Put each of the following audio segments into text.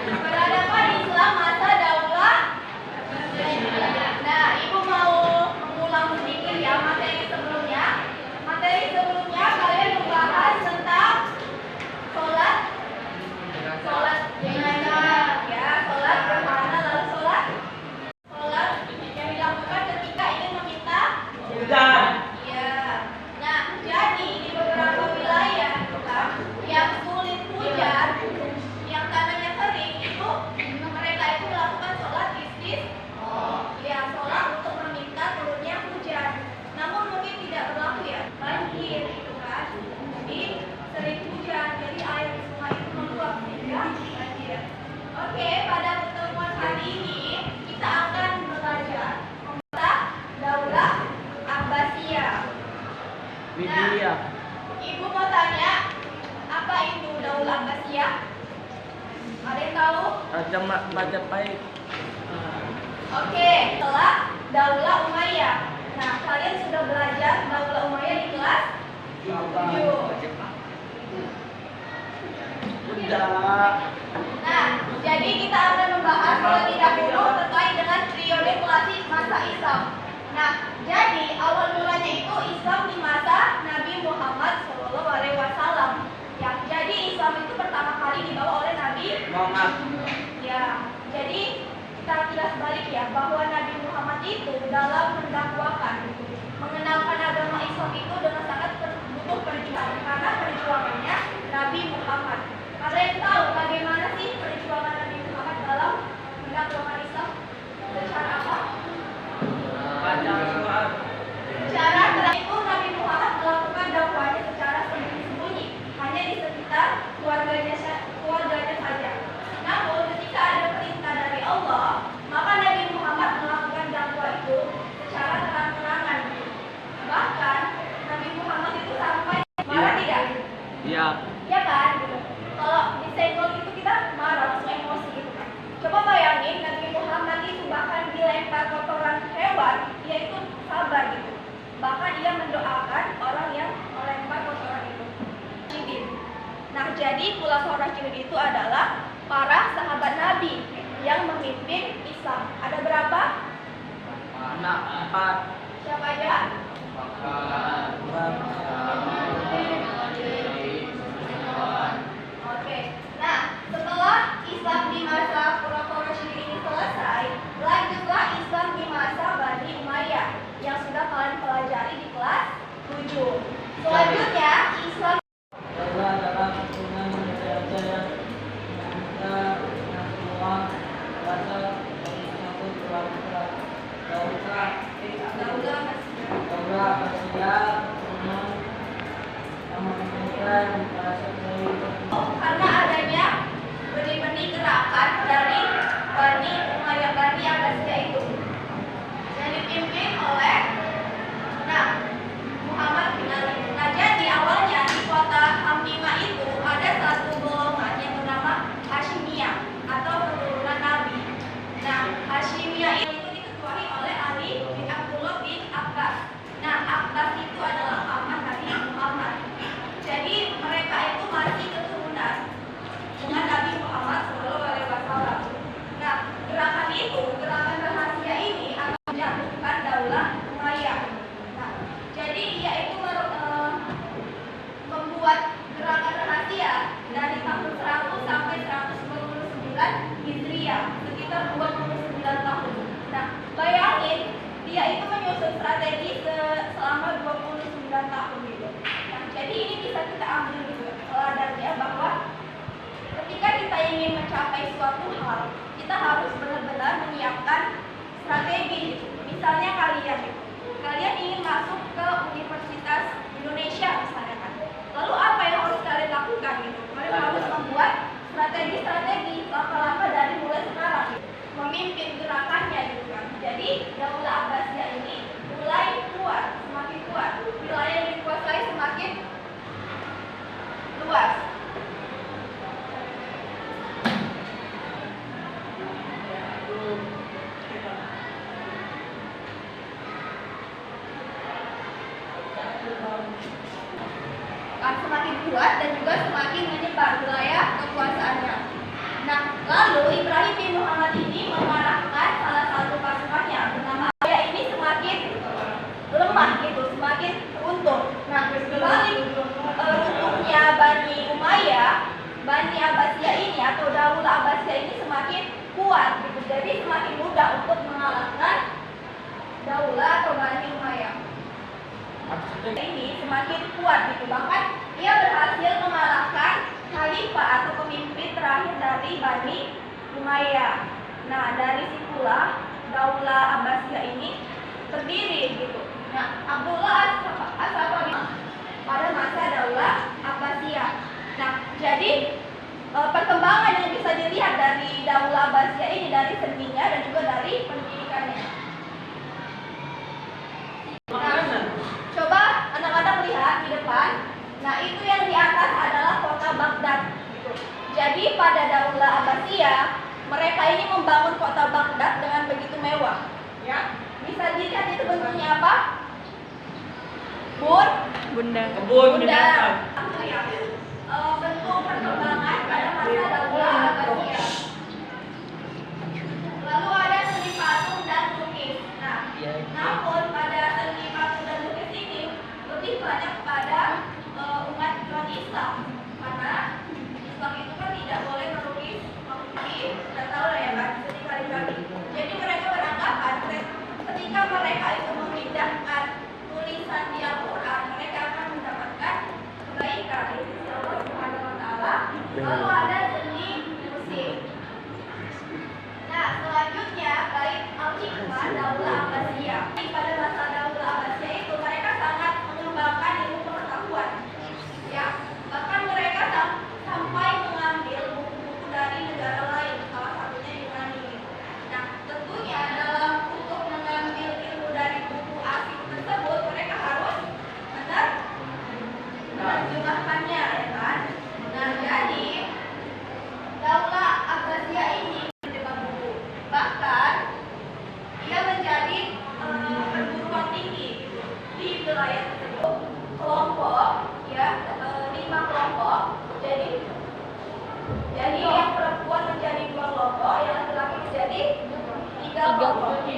Peradaban Islam masa daulah. Nah, Ibu mau mengulang sedikit ya materi sebelumnya. Materi sebelumnya kalian membahas tentang sholat. Sholat gimana? Ya, sholat bermakna lalu sholat. Sholat yang dilakukan ketika ingin meminta Hujan. iya. Nah, jadi di beberapa wilayah yang sulit hujan, yang tanahnya kering itu mereka itu melakukan sholat ya sholat untuk meminta turunnya hujan. Namun mungkin tidak berlaku ya banjir gitu kan. Jadi sering hujan, jadi air di sungai itu meluap sehingga banjir. Oke, pada pertemuan hari ini kita akan belajar tentang Daulah Abbasiyah. Widya. Ibu mau tanya, apa itu Daulah Abbasiyah? Ada yang tahu? Raja Majapahit. Oke, setelah Daulah Umayyah. Nah, kalian sudah belajar Daulah Umayyah di kelas 7. Udah. Nah, jadi kita akan membahas terlebih dahulu terkait dengan periode klasik masa Islam. Nah, jadi awal mulanya itu Islam di masa Nabi Muhammad SAW. Ya, jadi Islam itu pertama kali dibawa oleh Nabi Muhammad. Ya, jadi kita kilas balik ya bahwa Nabi Muhammad itu dalam mendakwakan mengenalkan agama Islam itu dengan sangat butuh perjuangan karena perjuangannya Nabi Muhammad. Ada yang tahu bagaimana sih perjuangan Nabi Muhammad dalam mendakwakan Islam? Secara apa? Baca Al-Quran. Secara itu Nabi Muhammad melakukan dakwahnya secara sembunyi-sembunyi, hanya di sekitar keluarganya saja. Namun ketika ada perintah dari Allah, maka Nabi Muhammad melakukan dakwah itu secara terang-terangan. Bahkan Nabi Muhammad itu sampai marah tidak? Iya. Ya kan? Kalau disenggol itu kita marah, langsung emosi gitu kan. Coba bayangin Nabi Muhammad itu bahkan dilempar kotoran hewan, dia itu sabar gitu. Bahkan dia mendoakan orang yang melempar kotoran itu. Nah, jadi Khulafaur Rasyidin itu adalah para sahabat Nabi yang memimpin Islam. Ada berapa? Anak 4. Siapa aja? Oke. Nah, setelah Islam di masa Khulafaur Rasyidin ini selesai, lanjutlah Islam di masa Bani Umayyah yang sudah kalian pelajari di kelas 7. Selanjutnya Islam Dalam hubungan manusia yang kita semua rasa dari satu keluarga Daulah Asia yang menunjukkan rasa dari karena adanya benih-benih gerakan dari Bani Umayyah Bani Abbasiyah itu yang dipimpin oleh Muhammad bin Ali. Nah, jadi awalnya di kota Hamimah itu ada satu golongan yang bernama Hashimiyah atau keturunan Nabi. Nah, Hashimiyah itu diketuai oleh Ali bin Abdullah bin Abbas. Nah, Abbas itu adalah paman Nabi Muhammad. Jadi mereka itu masih keturunan dengan Nabi Muhammad SAW. Nah, gerakan itu, gerakan rahasia ini akan menjatuhkan Daulah Umayyah. Nah, jadi ia itu membuat gerakan rahasia dari tahun 100 sampai 129 Hijriah, sekitar 29 tahun. Nah, bayangin dia itu menyusun strategi selama 29 tahun gitu. Nah, jadi ini bisa kita ambil gitu teladannya bahwa ketika kita ingin mencapai suatu hal, kita harus benar-benar menyiapkan strategi gitu. Misalnya kalian ingin masuk ke Universitas Indonesia misalnya kan. Lalu apa yang harus kalian lakukan gitu? Kalian harus membuat strategi langkah-langkah dari mulai sekarang gitu. Memimpin gerakannya gitu kan. Jadi Daulah Abbasiyah ini mulai kuat, semakin kuat. Wilayah yang dikuasai semakin luas. Akan semakin kuat dan juga semakin menyebar wilayah kekuasaannya. Nah, lalu Ibrahim bin Muhammad ini mengarahkan salah satu pasukannya bernama Abaya ini semakin lemah gitu, semakin runtuh. Nah, dibalik runtuhnya Bani Umayyah, Bani Abbasiyah ini atau Daulah Abbasiyah ini semakin kuat gitu. Jadi semakin mudah untuk mengalahkan Daulah atau Bani Umayyah. Ini semakin kuat gitu. Bahkan ia berhasil mengalahkan khalifah atau pemimpin terakhir dari Bani Umayyah. Nah, dari situlah Daulah Abbasiyah ini berdiri gitu. Nah, Abdullah As-Safawi pada masa Daulah Abbasiyah. Nah, jadi perkembangan yang bisa dilihat dari Daulah Abbasiyah ini dari seninya dan juga dari pendidikannya. Nah, coba anak-anak lihat di depan. Nah, itu yang di atas adalah kota Baghdad gitu. Jadi pada Daulah Abbasiyah, mereka ini membangun kota Baghdad dengan begitu mewah. Ya, bisa dilihat itu bentuknya apa? Bunda. Bunda. Bentuk perkembangan pada masa Daulah Abbasiyah. Lalu ada seni patung dan lukis. Nah, namun pada seni patung dan lukis ini lebih banyak pada umat Islam, karena Islam itu kan tidak boleh melukis, tidak tahu lah ya kan, seni kaligrafi. Jadi mereka beranggapan ketika mereka itu memindahkan tulisan di Al-Quran, mereka akan mendapatkan kebaikan di sisi Allah Subhanahu Wa Taala. Lalu ada seni musik. Nah, selanjutnya bait al-hikmah Daulah Abbasiyah. Pada masa Daulah Abbasiyah itu mereka sangat mengembangkan ilmu pengetahuan. Ya, bahkan mereka sampai mengambil buku-buku dari negara lain, salah satunya Yunani. Nah, tentunya dalam untuk mengambil ilmu dari buku asing tersebut, mereka harus menerjemahkannya, ya kan? Nah, jadi Daulah Abbasiyah ini menjebak buku. Bahkan ia menjadi perguruan tinggi di wilayah tersebut. Kelompok, ya, 5 kelompok. Jadi yang perempuan menjadi 2 kelompok, yang laki-laki menjadi 3 kelompok. Langsung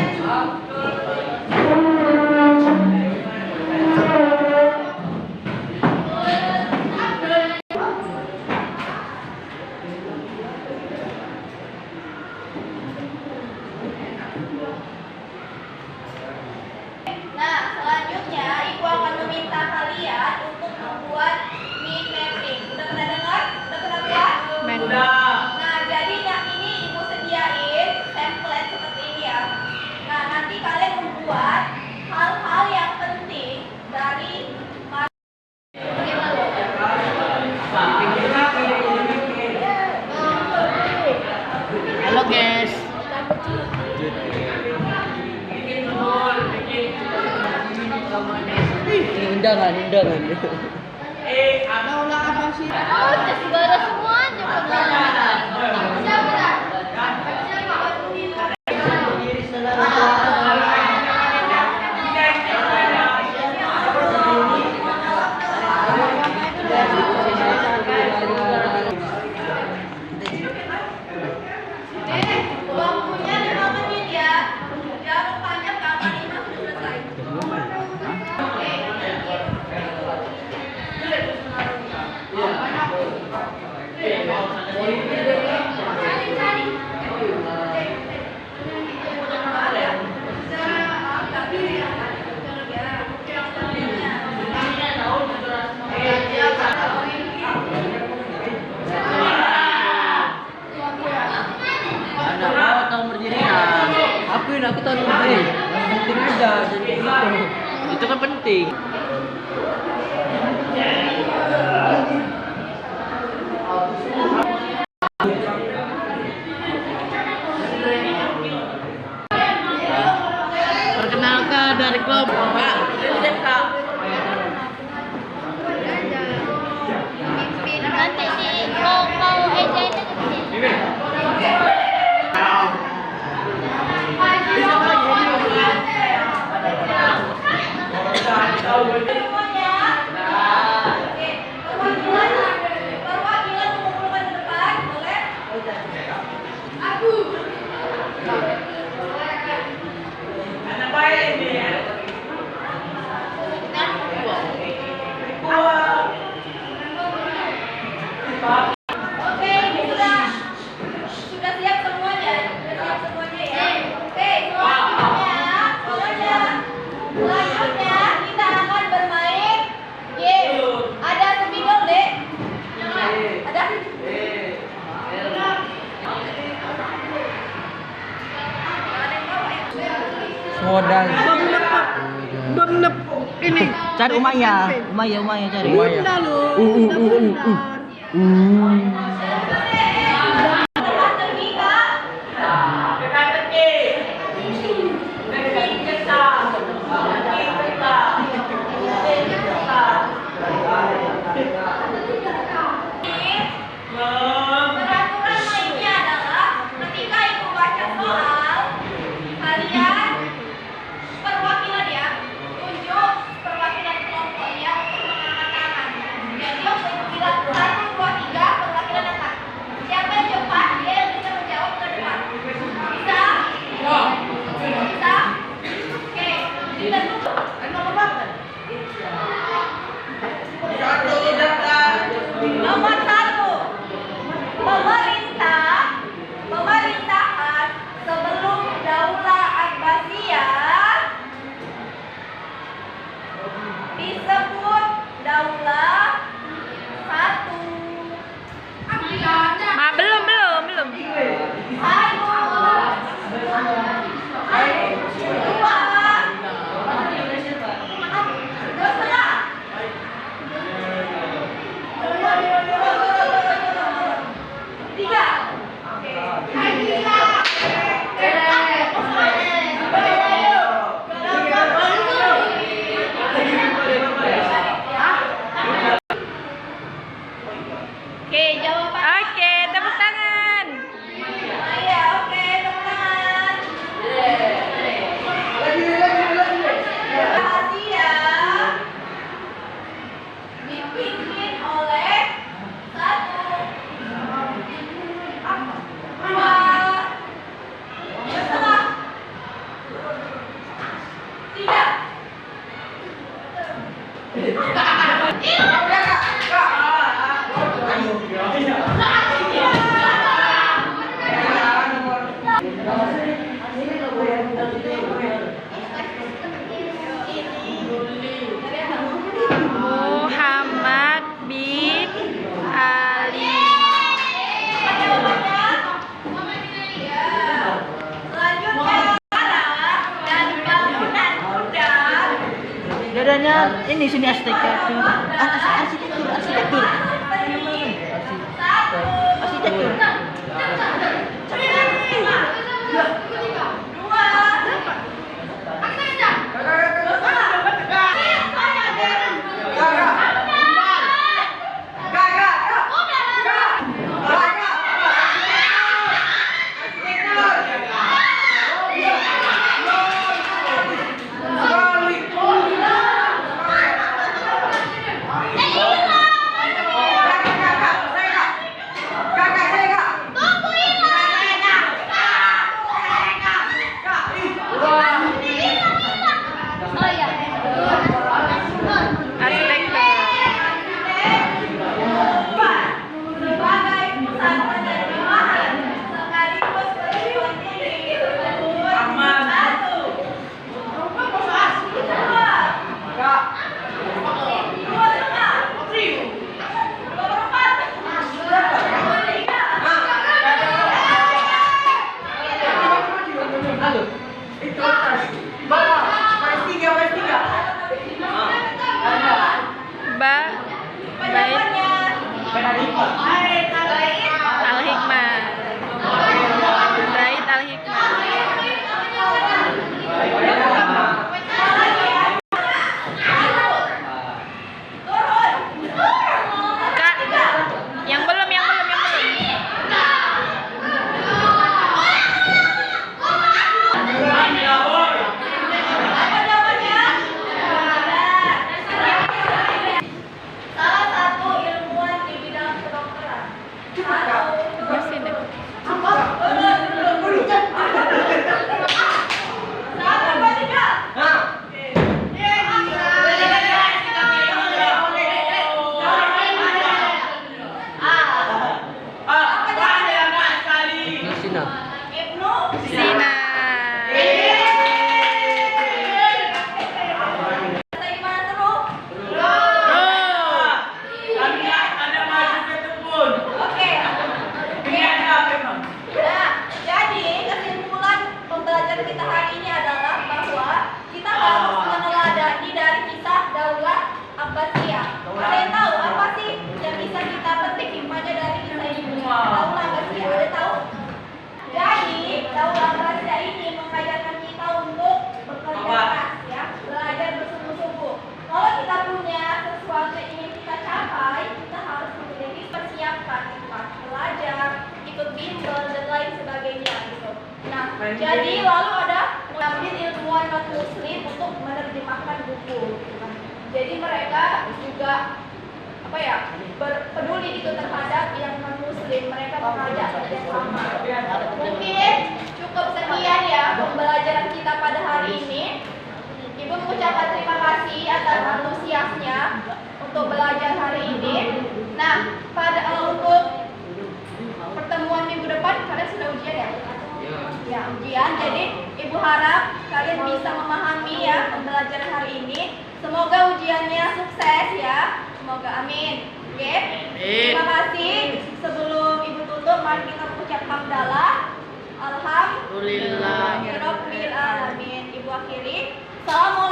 diserang. Nah, selanjutnya Ibu akan meminta kalian untuk membuat mind mapping. Udah pernah dengar? Udah pernah buat? Nah, jadi ini Ibu sediain template seperti ini ya. Nah, nanti kalian membuat hal-hal yang penting dari Halo guys. Undangan. Oh, kasih balas semuanya. waktunya 5 menit ya. Jangan panjang, kapan 5 sudah selesai. Oke. Aku tahu penting aja jadi Itu kan penting. Perkenalkan dari kelompok Pak. Nanti nih mau ejain aja sih. modal. Bernep ini. Cari Umaya cari. Bunda lu. Bunda. Tempat terbuka. Peraturan mainnya adalah ketika ibu baca soal, kalian perwakilan ya, tunjuk perwakilan kelompoknya untuk mengangkat tangan. Jadi waktu ibu bilang 1, 2, 3, perwakilan angkat. Siapa yang cepat, dia yang bisa menjawab ke depan. Bisa? Bisa? Oke, kita tunggu. Nomor 1, pemerintahan sebelum Daulah Abbasiyah disebut Daulah 1. Belum. 2. Oke, jawaban. Oke, tepuk tangan. Iya, oke, tepuk tangan. Asia dipimpin oleh 1, 2, setengah, 3. Muhammad bin Ali. Selanjutnya dan bangunan kuda. Dadanya ini sini arsitektur. Arsitektur. Arsitektur. Al-Hikmah. Zaid Al-Hikmah. Kak, yang belum. Apa jawabannya? Salah satu ilmuwan di bidang kedokteran. Mesin ya? Sina. Sina. Jadi kesimpulan pembelajaran kita hari ini adalah bahwa Jadi lalu ada mengambil ilmuwan non muslim untuk menerjemahkan buku. Jadi mereka juga peduli gitu terhadap yang non muslim, mereka mengajak kerjasama. Mungkin cukup sekian ya pembelajaran kita pada hari ini. Ibu mengucapkan terima kasih atas antusiasnya untuk belajar hari ini. Nah, untuk pertemuan minggu depan kalian sudah ujian ya? Ya, ujian. Jadi ibu harap kalian bisa memahami ya pembelajaran hari ini. Semoga ujiannya sukses ya. Semoga amin. Oke. Terima kasih. Sebelum ibu tutup, mari kita mengucap hamdalah. Alhamdulillah. Rabbil alamin. Ibu akhiri. Assalamualaikum.